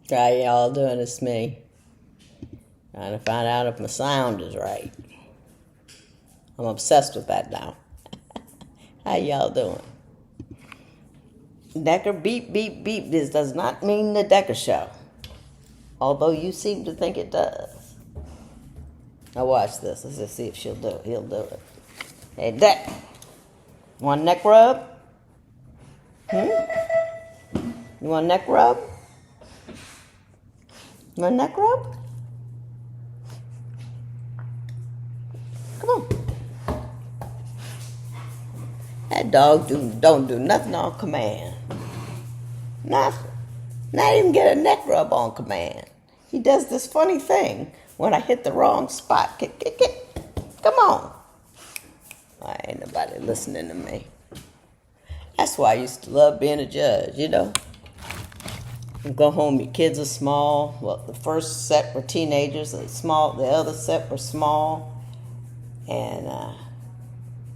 How y'all doing? It's me. Trying to find out if my sound is right. I'm obsessed with that now. How y'all doing? Decker beep beep beep. This does not mean the Decker show. Although you seem to think it does. Now watch this. Let's just see if she'll do it. He'll do it. Hey, Deck. Want a neck rub? You want a neck rub? You want a neck rub? Come on. That dog don't do nothing on command. Nothing. Not even get a neck rub on command. He does this funny thing when I hit the wrong spot. Come on. Ain't nobody listening to me. That's why I used to love being a judge, you know. You go home, your kids are small. Well, the first set were teenagers, the other set were small. And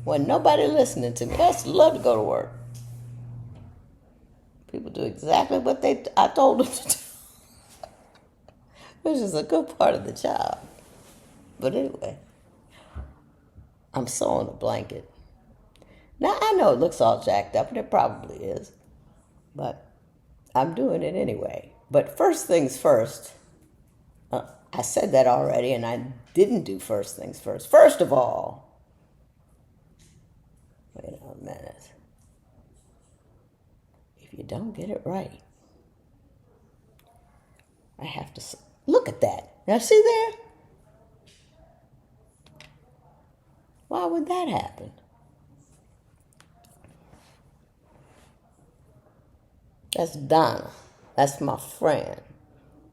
wasn't nobody listening to me. I used to love to go to work. People do exactly what I told them to do, which is a good part of the job. But anyway, I'm sewing a blanket. Now, I know it looks all jacked up, and it probably is, but I'm doing it anyway. But first things first, I said that already, and I didn't do first things first. First of all, wait a minute. If you don't get it right, I have to look at that. Now, see there? Why would that happen? That's Donna. That's my friend.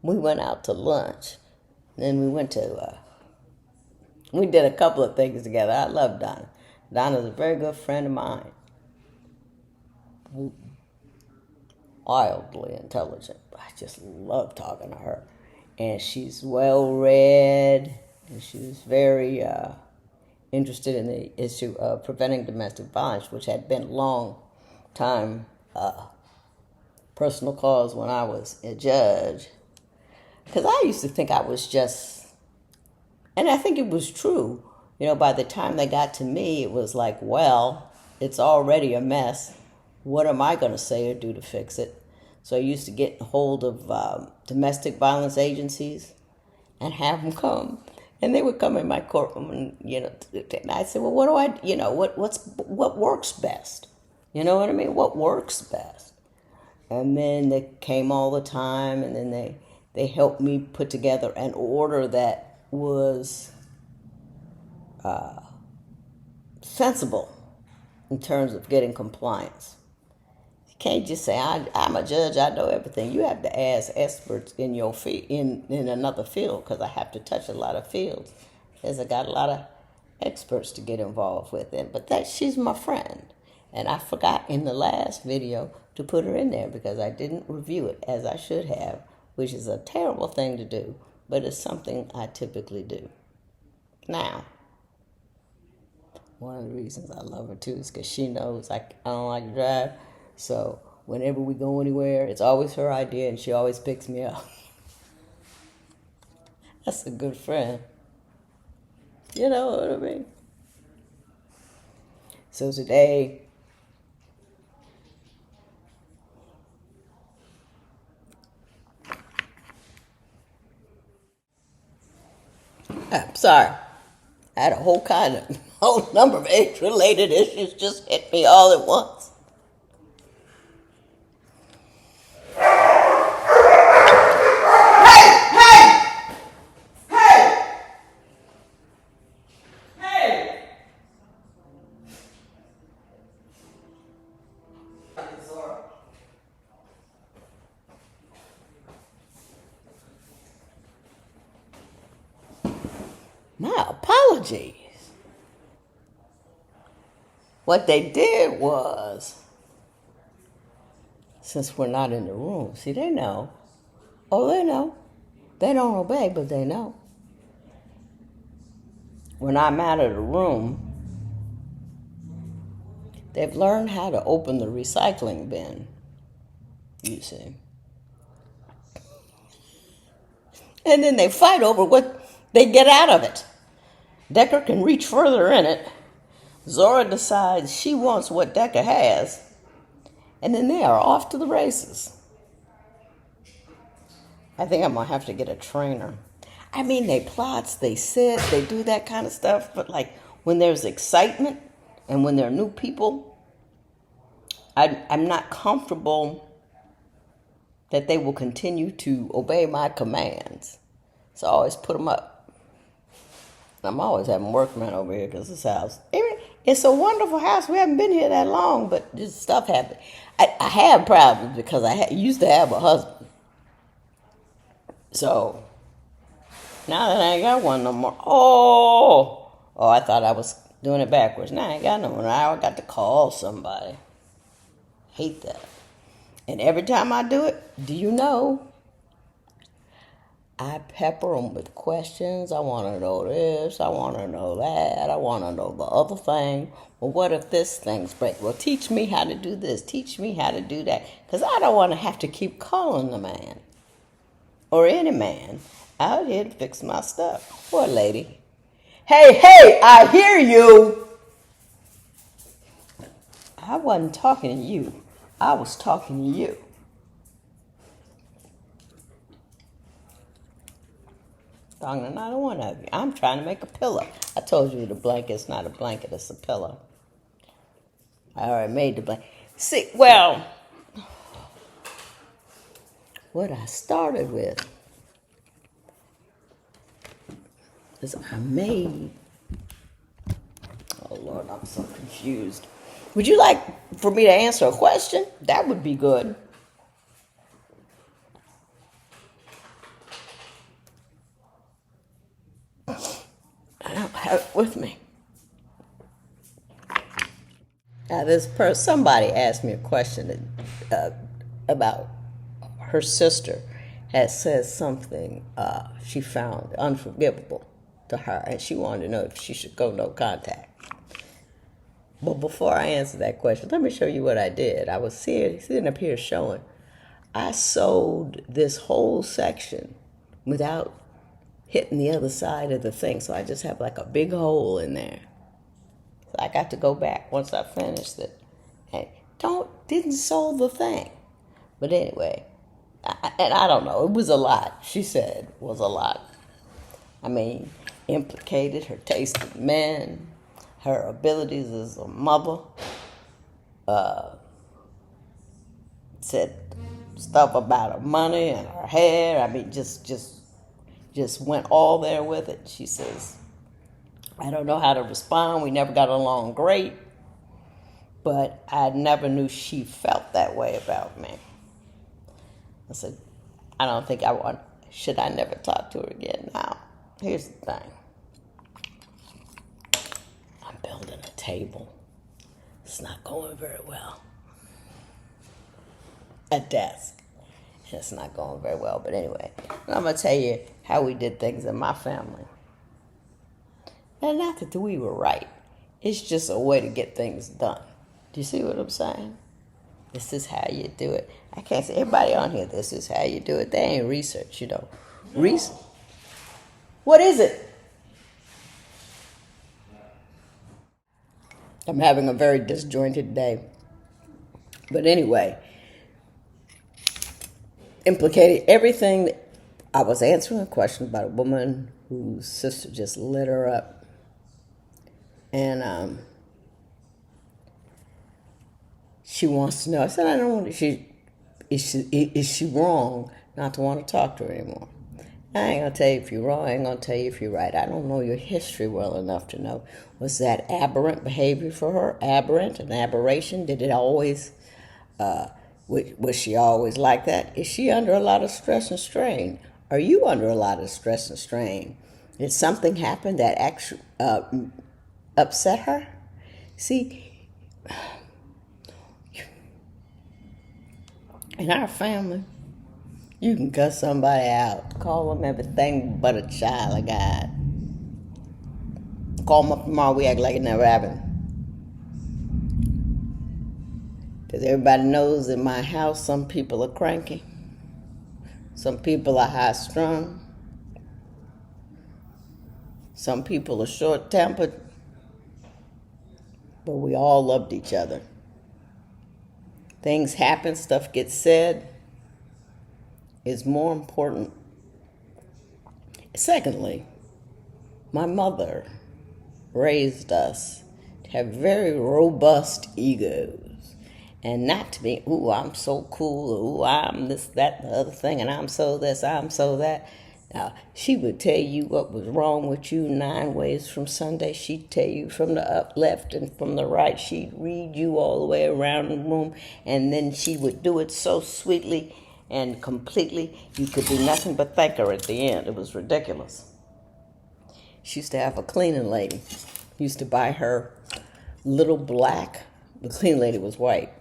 We went out to lunch. Then we did a couple of things together. I love Donna. Donna's a very good friend of mine. Wildly intelligent. I just love talking to her. And she's well read. And she's very interested in the issue of preventing domestic violence, which had been a long time personal cause when I was a judge. Because I used to think I was just, and I think it was true, you know, by the time they got to me, it was like, well, it's already a mess. What am I going to say or do to fix it? So I used to get hold of domestic violence agencies and have them come. And they would come in my courtroom and, you know, and I said, well, what do I, you know, what works best? You know what I mean? What works best? And then they came all the time, and then they helped me put together an order that was sensible in terms of getting compliance. You can't just say, I'm a judge, I know everything. You have to ask experts in your in another field, because I have to touch a lot of fields, because I got a lot of experts to get involved with it. But she's my friend. And I forgot in the last video to put her in there because I didn't review it as I should have, which is a terrible thing to do, but it's something I typically do. Now, one of the reasons I love her too is because she knows I don't like to drive, so whenever we go anywhere, it's always her idea and she always picks me up. That's a good friend. You know what I mean? So today, I'm sorry. I had a whole number of age-related issues just hit me all at once. My apologies. What they did was, since we're not in the room, see, they know. Oh, they know. They don't obey, but they know. When I'm out of the room, they've learned how to open the recycling bin, you see. And then they fight over what they get out of it. Decker can reach further in it. Zora decides she wants what Decker has. And then they are off to the races. I think I'm going to have to get a trainer. I mean, they plots, they sit, they do that kind of stuff. But like when there's excitement and when there are new people, I'm not comfortable that they will continue to obey my commands. So I always put them up. I'm always having workmen over here because this house, it's a wonderful house. We haven't been here that long, but just stuff happened. I have problems because I used to have a husband. So now that I ain't got one no more, oh, I thought I was doing it backwards. Now I ain't got no one. Now I got to call somebody. Hate that. And every time I do it, do you know, I pepper them with questions. I want to know this. I want to know that. I want to know the other thing. Well, what if this thing's break? Well, teach me how to do this. Teach me how to do that. Because I don't want to have to keep calling the man or any man out here to fix my stuff. What, lady? Hey, I hear you. I wasn't talking to you. I was talking to you. Talking to neither one of you. I'm trying to make a pillow. I told you the blanket's not a blanket, it's a pillow. I already made the blanket. See, well, what I started with is I made, oh Lord, I'm so confused. Would you like for me to answer a question? That would be good. I don't have it with me. Now, somebody asked me a question about her sister had said something she found unforgivable to her, and she wanted to know if she should go no contact. But before I answer that question, let me show you what I did. I was sitting up here showing. I sewed this whole section without hitting the other side of the thing, so I just have like a big hole in there. So I got to go back once I finished it. And didn't sew the thing. But anyway, I don't know, it was a lot. She said it was a lot. I mean, implicated her taste in men, her abilities as a mother, said stuff about her money and her hair. I mean, just went all there with it. She says, I don't know how to respond. We never got along great, but I never knew she felt that way about me. I said, I don't think should I never talk to her again? Now, here's the thing. I'm building a table. It's not going very well. A desk. It's not going very well, but anyway, I'm going to tell you how we did things in my family. And not that we were right. It's just a way to get things done. Do you see what I'm saying? This is how you do it. I can't say everybody on here, this is how you do it. They ain't research, you know. What is it? I'm having a very disjointed day. But anyway, implicated everything. I was answering a question about a woman whose sister just lit her up. And she wants to know. I said, I don't want to. Is she wrong not to want to talk to her anymore? I ain't going to tell you if you're wrong. I ain't going to tell you if you're right. I don't know your history well enough to know. Was that aberrant behavior for her? Aberrant? An aberration? Did it always, was she always like that? Is she under a lot of stress and strain? Are you under a lot of stress and strain? Did something happen that actually upset her? See, in our family, you can cuss somebody out, call them everything but a child of God. Call them up tomorrow, we act like it never happened. Because everybody knows in my house, some people are cranky. Some people are high strung. Some people are short-tempered, but we all loved each other. Things happen, stuff gets said. Is more important. Secondly, my mother raised us to have very robust egos and not to be, ooh, I'm so cool, ooh, I'm this, that, the other thing, and I'm so this, I'm so that. Now, she would tell you what was wrong with you 9 ways from Sunday. She'd tell you from the up, left, and from the right. She'd read you all the way around the room, and then she would do it so sweetly and completely, you could do nothing but thank her at the end. It was ridiculous. She used to have a cleaning lady. Used to buy her little black, the cleaning lady was white,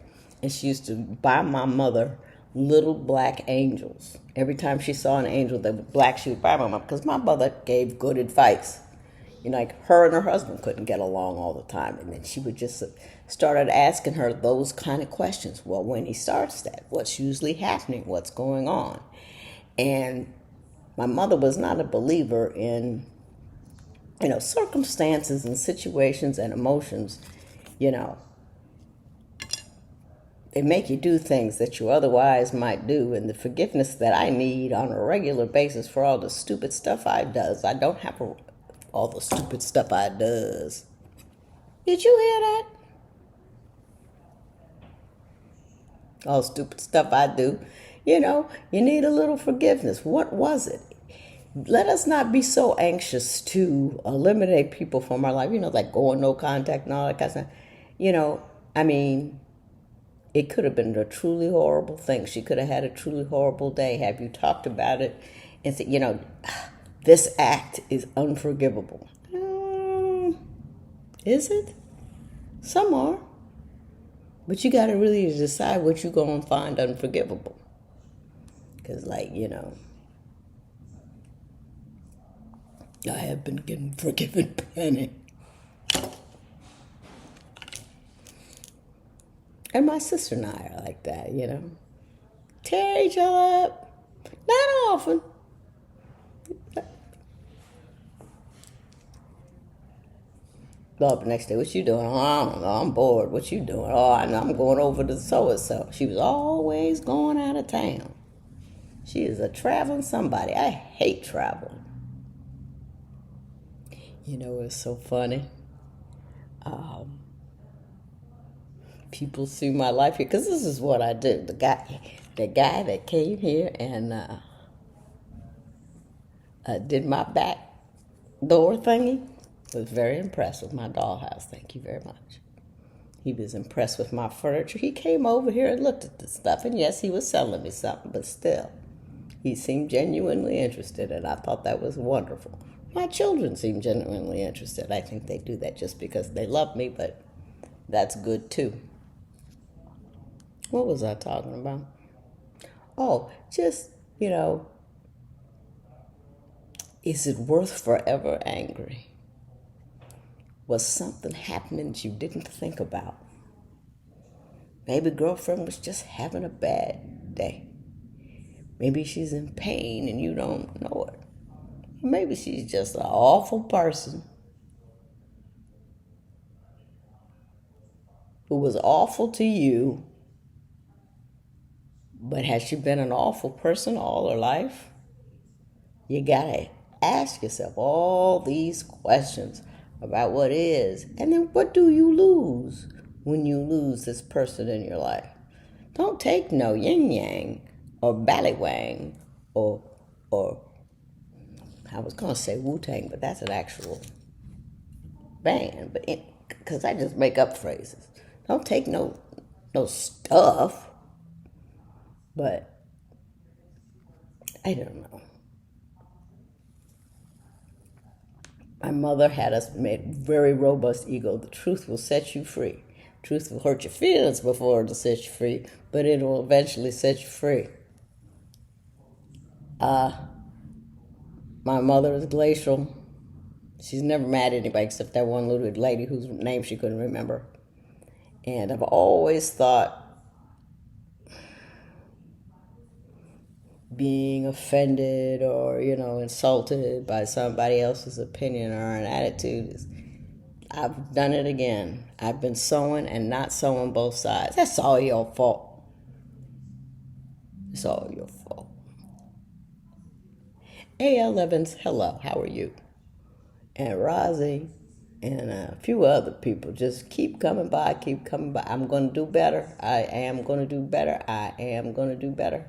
and she used to buy my mother little black angels. Every time she saw an angel that was black, she would buy my mom, because my mother gave good advice. You know, like her and her husband couldn't get along all the time, and then she would just started asking her those kind of questions. Well, when he starts that, what's usually happening? What's going on? And my mother was not a believer in, circumstances and situations and emotions, they make you do things that you otherwise might do. And the forgiveness that I need on a regular basis for all the stupid stuff I does. I don't have all the stupid stuff I does. Did you hear that? All the stupid stuff I do. You need a little forgiveness. What was it? Let us not be so anxious to eliminate people from our life, like going no contact and all that kind of stuff. It could have been a truly horrible thing. She could have had a truly horrible day. Have you talked about it and said, this act is unforgivable? Is it? Some are. But you got to really decide what you're going to find unforgivable. Because, I have been getting forgiven plenty. And my sister and I are like that, Tear each other up. Not often. Go up the next day, what you doing? Oh, I don't know, I'm bored. What you doing? Oh, I'm going over to so-and-so. She was always going out of town. She is a traveling somebody. I hate traveling. It's so funny. People see my life here, because this is what I do. The guy that came here and did my back door thingy was very impressed with my dollhouse. Thank you very much. He was impressed with my furniture. He came over here and looked at the stuff, and yes, he was selling me something, but still, he seemed genuinely interested, and I thought that was wonderful. My children seem genuinely interested. I think they do that just because they love me, but that's good too. What was I talking about? Oh, just, is it worth forever angry? Was something happening that you didn't think about? Maybe girlfriend was just having a bad day. Maybe she's in pain and you don't know it. Maybe she's just an awful person who was awful to you. But has she been an awful person all her life? You gotta ask yourself all these questions about what is. And then what do you lose when you lose this person in your life? Don't take no yin-yang or ballywang or I was going to say Wu-Tang, but that's an actual band. But because I just make up phrases. Don't take no stuff. But I don't know. My mother had us made very robust ego. The truth will set you free. Truth will hurt your feelings before it'll set you free, but it will eventually set you free. My mother is glacial. She's never mad at anybody except that one little lady whose name she couldn't remember. And I've always thought being offended or, insulted by somebody else's opinion or an attitude. I've done it again. I've been sowing and not sowing both sides. That's all your fault. It's all your fault. A.L. Evans, hello, how are you? And Rozzy and a few other people just keep coming by, keep coming by. I'm going to do better. I am going to do better. I am going to do better.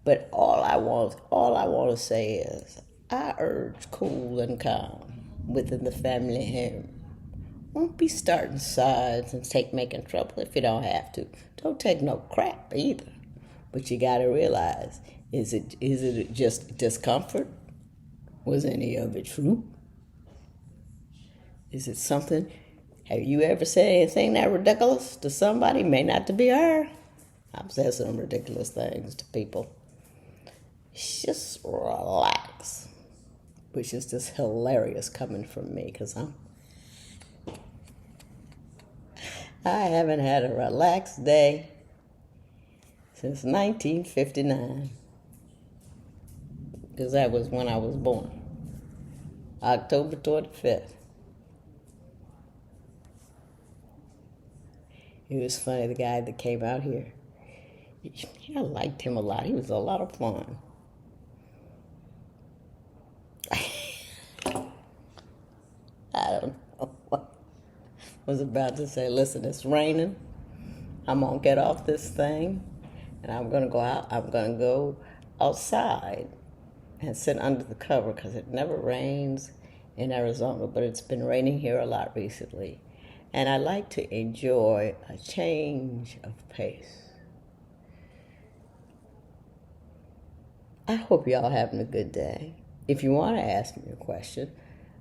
But all I want to say is, I urge cool and calm within the family home. Won't be starting sides and making trouble if you don't have to. Don't take no crap either. But you got to realize, is it just discomfort? Was any of it true? Is it something? Have you ever said anything that ridiculous to somebody? May not to be her. I've said some ridiculous things to people. Just relax. Which is just hilarious coming from me, because I haven't had a relaxed day since 1959. Because that was when I was born. October 25th. It was funny, the guy that came out here. I liked him a lot. He was a lot of fun. I don't know what I was about to say. Listen, it's raining. I'm going to get off this thing, and I'm going to go out. I'm going to go outside and sit under the cover, because it never rains in Arizona, but it's been raining here a lot recently. And I like to enjoy a change of pace. I hope y'all having a good day. If you want to ask me a question,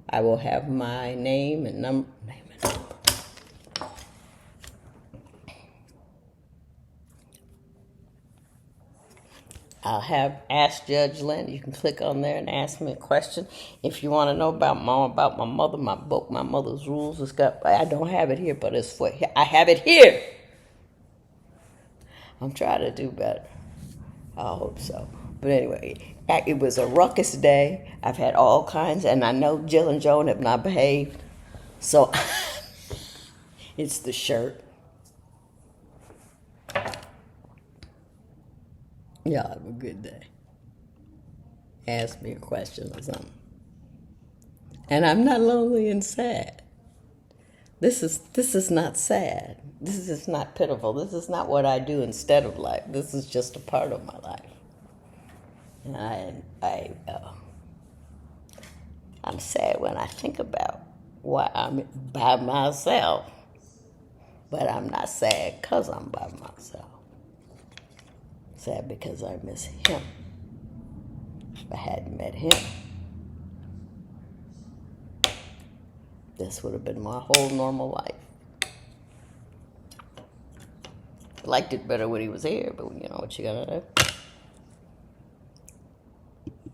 I will have my name and number. I'll have Ask Judge Lynn. You can click on there and ask me a question. If you want to know about my mother, my book, My Mother's Rules, I don't have it here, but I have it here. I'm trying to do better. I hope so. But anyway, it was a ruckus day. I've had all kinds, and I know Jill and Joan have not behaved. So it's the shirt. Y'all have a good day. Ask me a question or something. And I'm not lonely and sad. This is not sad. This is not pitiful. This is not what I do instead of life. This is just a part of my life. And I'm sad when I think about why I'm by myself. But I'm not sad because I'm by myself. Sad because I miss him. If I hadn't met him, this would have been my whole normal life. I liked it better when he was here, but you know what you gotta do.